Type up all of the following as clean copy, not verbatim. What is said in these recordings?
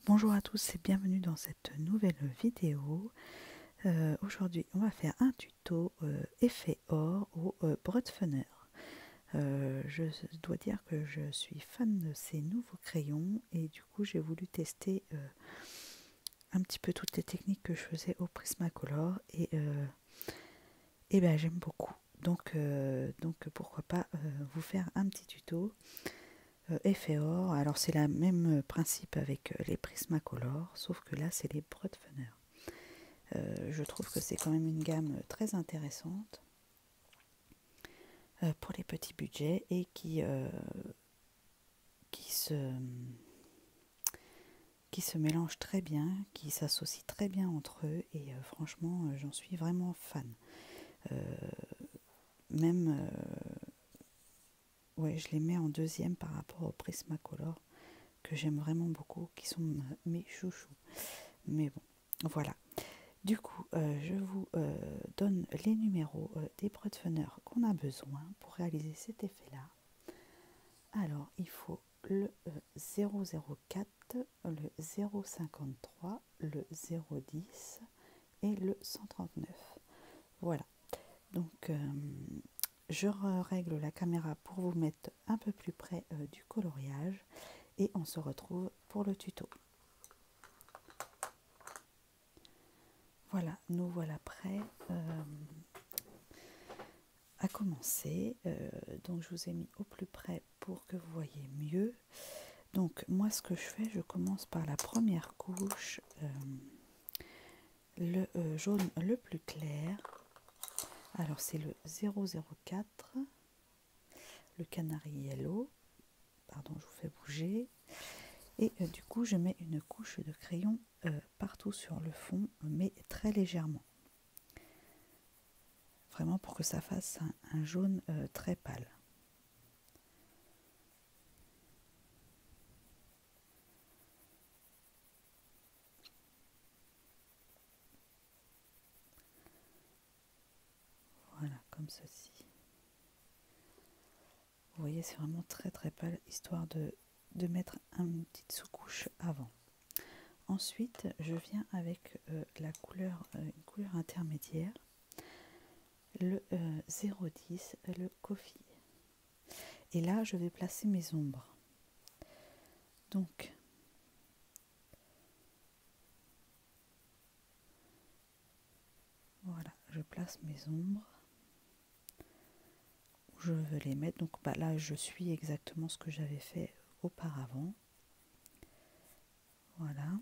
Bonjour à tous et bienvenue dans cette nouvelle vidéo. Aujourd'hui on va faire un tuto effet or au Brutfuner. Je dois dire que je suis fan de ces nouveaux crayons et du coup j'ai voulu tester un petit peu toutes les techniques que je faisais au Prismacolor et ben, j'aime beaucoup. Donc pourquoi pas vous faire un petit tuto effet or. Alors c'est le même principe avec les Prismacolor, sauf que là c'est les Brutfuner. Je trouve que c'est quand même une gamme très intéressante pour les petits budgets et qui, se, qui se mélangent très bien, qui s'associent très bien entre eux et franchement j'en suis vraiment fan. Même, ouais, je les mets en deuxième par rapport au Prismacolor que j'aime vraiment beaucoup, qui sont mes chouchous. Mais bon, voilà. Du coup, je vous donne les numéros des Brutfuner qu'on a besoin pour réaliser cet effet-là. Alors, il faut le 004, le 053, le 010 et le 139. Voilà. Donc, je règle la caméra pour vous mettre un peu plus près du coloriage et on se retrouve pour le tuto. Voilà, nous voilà prêts à commencer. Donc je vous ai mis au plus près pour que vous voyez mieux. Donc moi ce que je fais, je commence par la première couche, le jaune le plus clair. Alors c'est le 004, le canary yellow. Pardon, je vous fais bouger. Et du coup je mets une couche de crayon partout sur le fond, mais très légèrement. Vraiment pour que ça fasse un jaune très pâle. Voilà, comme ceci. Vous voyez, c'est vraiment très très pâle, histoire de mettre une petite sous-couche avant. Ensuite, je viens avec la couleur, une couleur intermédiaire, le 010, le coffee. Et là, je vais placer mes ombres. Donc, voilà, je place mes ombres où je veux les mettre. Donc bah, là, je suis exactement ce que j'avais fait auparavant. Voilà.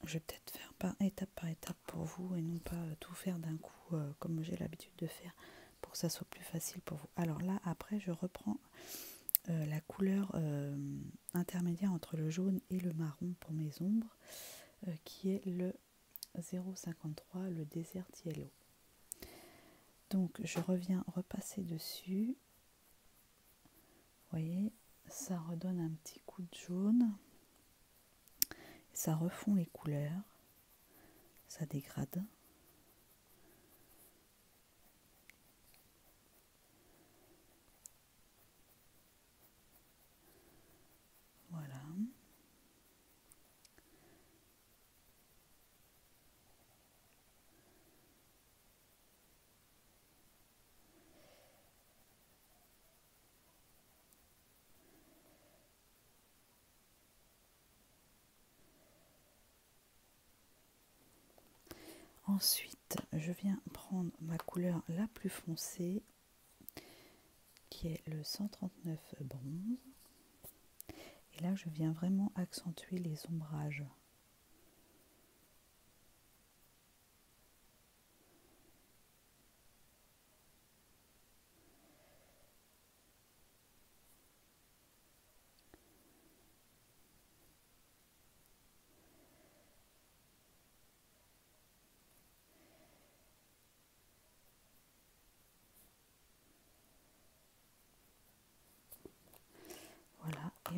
Je vais peut-être faire par étape pour vous et non pas tout faire d'un coup comme j'ai l'habitude de faire pour que ça soit plus facile pour vous. Alors là, après, je reprends la couleur intermédiaire entre le jaune et le marron pour mes ombres, qui est le 053, le Desert Yellow. Donc je reviens repasser dessus. Vous voyez, ça redonne un petit coup de jaune. Ça refond les couleurs. Ça dégrade. Voilà. Ensuite, je viens prendre ma couleur la plus foncée, qui est le 139 bronze. Et là, je viens vraiment accentuer les ombrages.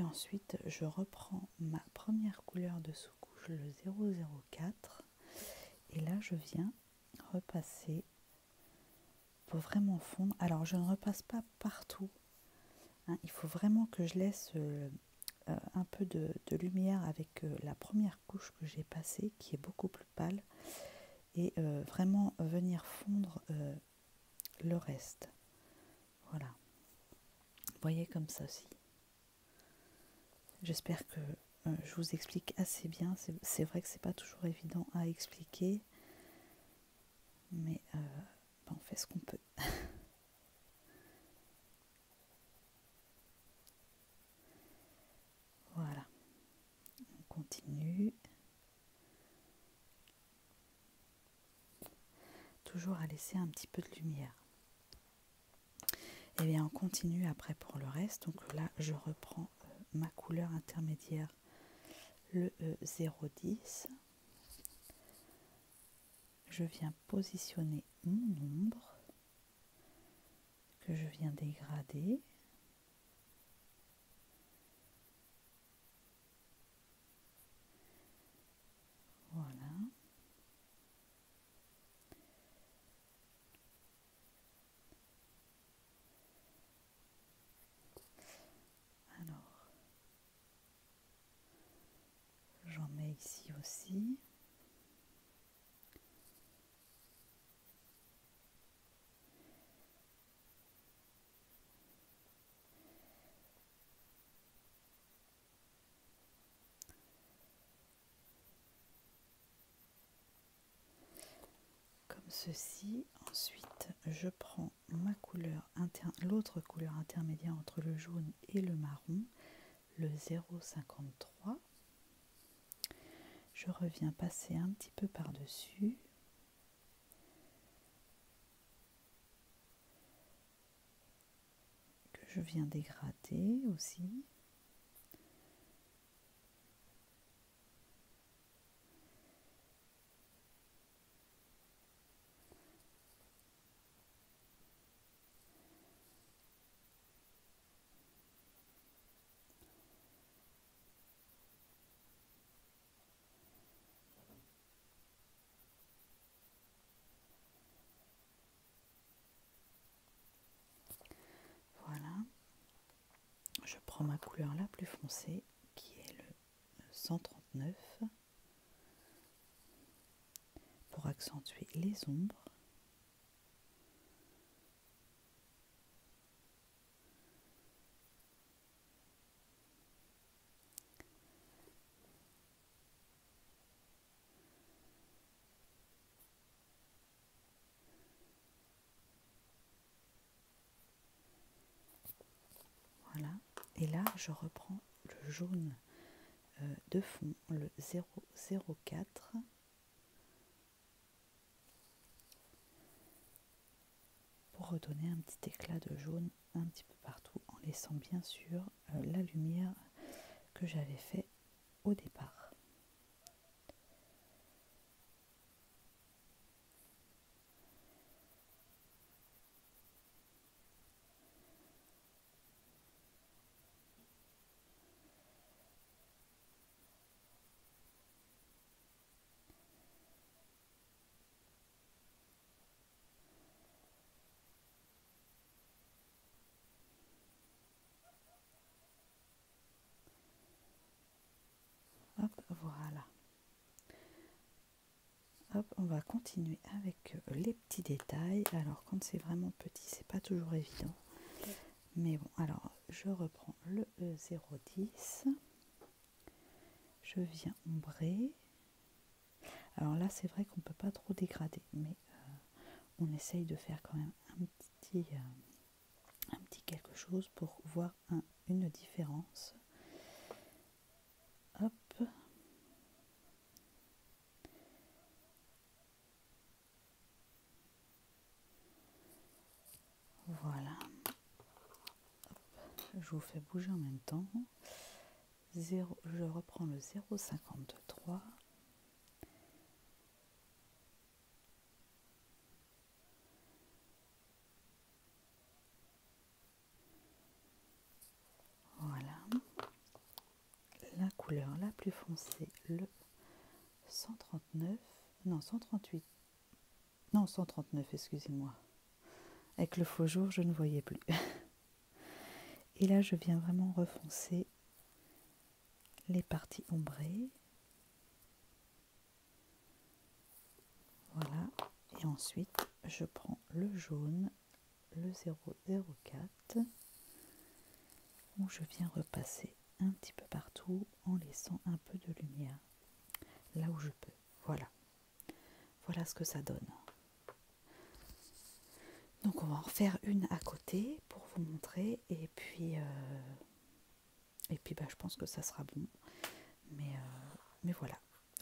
ensuite, je reprends ma première couleur de sous-couche, le 004. Et là, je viens repasser pour vraiment fondre. Alors, je ne repasse pas partout. Hein, il faut vraiment que je laisse un peu de lumière avec la première couche que j'ai passée, qui est beaucoup plus pâle. Et vraiment venir fondre le reste. Voilà. Vous voyez comme ça aussi. J'espère que je vous explique assez bien. C'est vrai que c'est pas toujours évident à expliquer, mais on fait ce qu'on peut. Voilà. On continue. Toujours à laisser un petit peu de lumière. Et bien on continue après pour le reste. Donc là, je reprends ma couleur intermédiaire, le 010. Je viens positionner mon ombre que je viens dégrader. Voilà. Alors, j'en mets ici aussi. Comme ceci. Ensuite, je prends ma couleur l'autre couleur intermédiaire entre le jaune et le marron, le 053. Je reviens passer un petit peu par-dessus. Que je viens dégrader aussi. Voilà. Je prends ma couleur la plus foncée, qui est le 139, pour accentuer les ombres. Voilà. Et là, je reprends le jaune de fond, le 004. Pour redonner un petit éclat de jaune un petit peu partout, en laissant bien sûr la lumière que j'avais fait au départ. Hop, voilà. Hop, on va continuer avec les petits détails. Alors quand c'est vraiment petit, c'est pas toujours évident. Mais bon, alors je reprends le 010. Je viens ombrer. Alors là, c'est vrai qu'on peut pas trop dégrader, mais on essaye de faire quand même un petit quelque chose pour voir une différence. Hop. Voilà. Hop. Je vous fais bouger en même temps. Je reprends le 0,53. Voilà. la plus foncée, le 139, non 138, non 139, excusez-moi. Avec le faux jour, je ne voyais plus. Et là, je viens vraiment refoncer les parties ombrées. Voilà. Et ensuite, je prends le jaune, le 004, où je viens repasser un petit peu partout en laissant un peu de lumière là où je peux. Voilà. Voilà ce que ça donne. Donc on va en refaire une à côté pour vous montrer et puis bah, je pense que ça sera bon. Mais voilà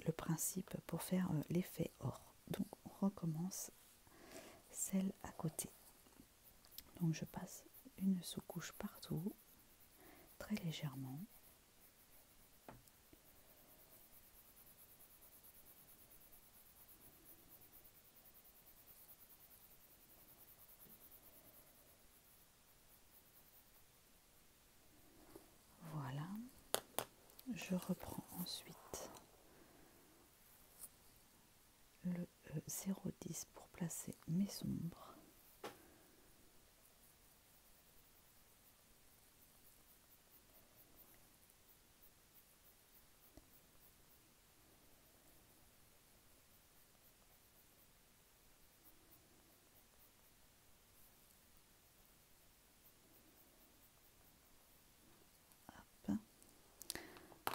le principe pour faire l'effet or. Donc on recommence celle à côté. Donc je passe une sous-couche partout, très légèrement. Voilà. Je reprends ensuite le 0,10 pour placer mes sombres. Hop.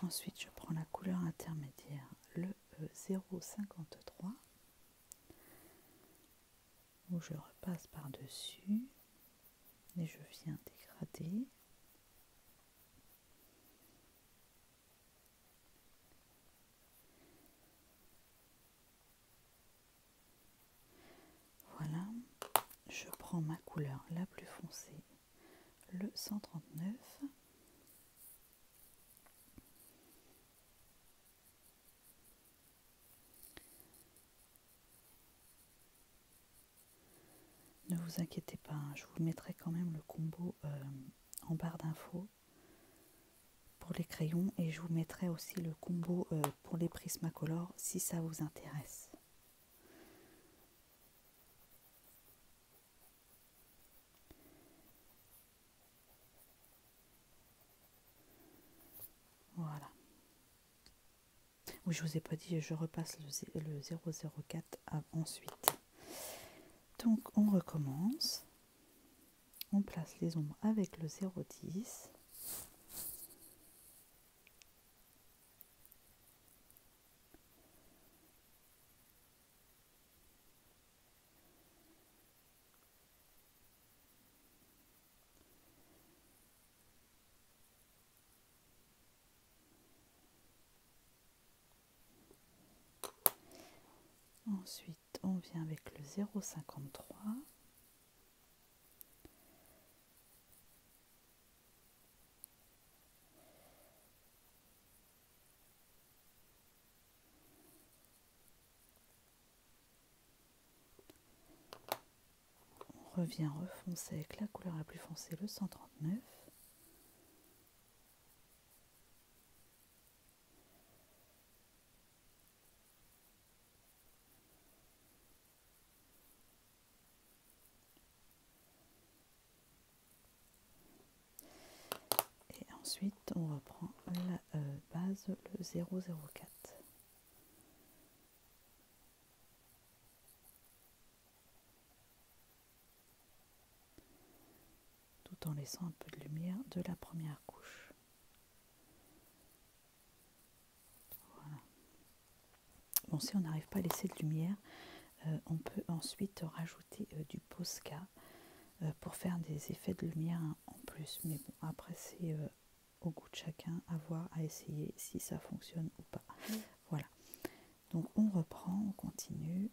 Ensuite, je prends la couleur intermédiaire, le 0,53, où je repasse par-dessus et je viens dégrader. Voilà, je prends ma couleur la plus foncée, le 139. Ne vous inquiétez pas, hein, je vous mettrai quand même le combo en barre d'infos pour les crayons et je vous mettrai aussi le combo pour les Prismacolor si ça vous intéresse. Voilà. Oui, je vous ai pas dit, je repasse le 004 ensuite. Donc on recommence. On place les ombres avec le 0,10. Ensuite, on vient avec le 0,53. On revient refoncer avec la couleur la plus foncée, le 139. Et ensuite, on reprend la base, le 0,04. Tout en laissant un peu de lumière de la première couche. Voilà. Bon, si on n'arrive pas à laisser de lumière, on peut ensuite rajouter du Posca pour faire des effets de lumière en plus. Mais bon, après c'est au goût de chacun, à voir, à essayer si ça fonctionne ou pas. Voilà. Donc on reprend, on continue.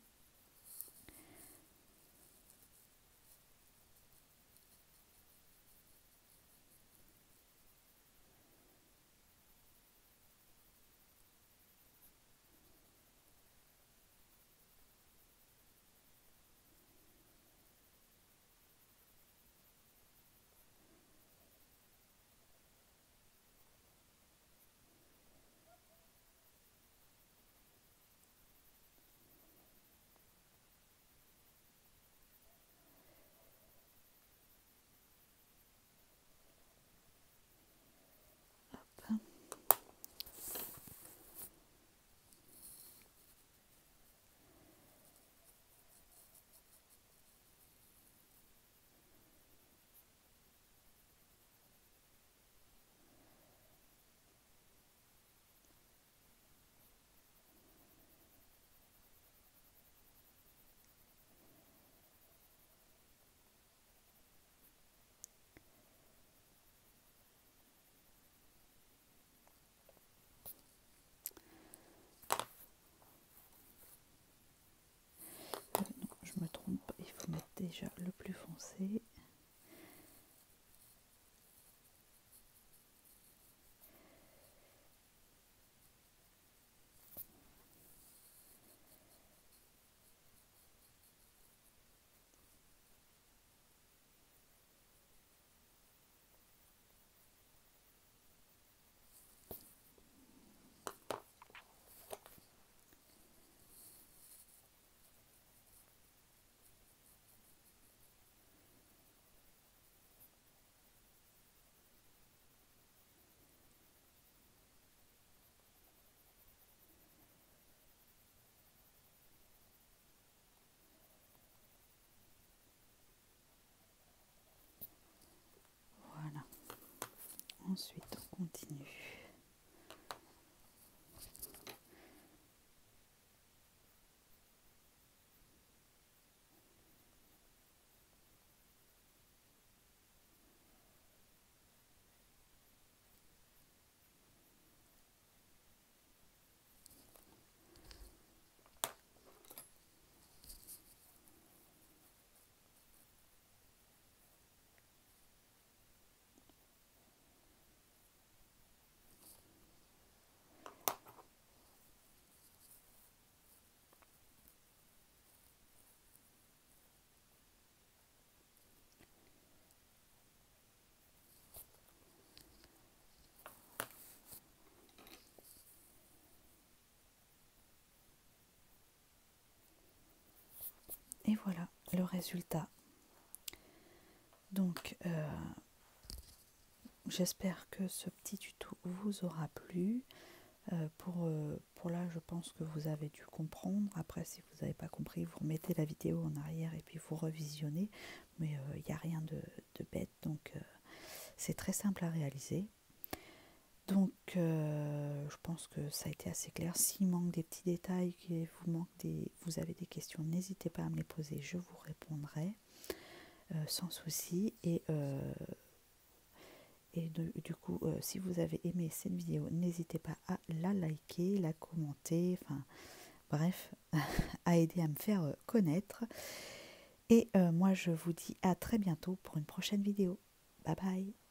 commencer. Voilà. Ensuite, on continue. Et voilà le résultat. Donc, j'espère que ce petit tuto vous aura plu. Pour là, je pense que vous avez dû comprendre. Après, si vous n'avez pas compris, vous remettez la vidéo en arrière et puis vous revisionnez. Mais il n'y a rien de bête, donc c'est très simple à réaliser. Donc, je pense que ça a été assez clair. S'il manque des petits détails, vous avez des questions, n'hésitez pas à me les poser, je vous répondrai sans souci. Et du coup, si vous avez aimé cette vidéo, n'hésitez pas à la liker, la commenter, enfin bref, à aider à me faire connaître. Et moi, je vous dis à très bientôt pour une prochaine vidéo. Bye bye!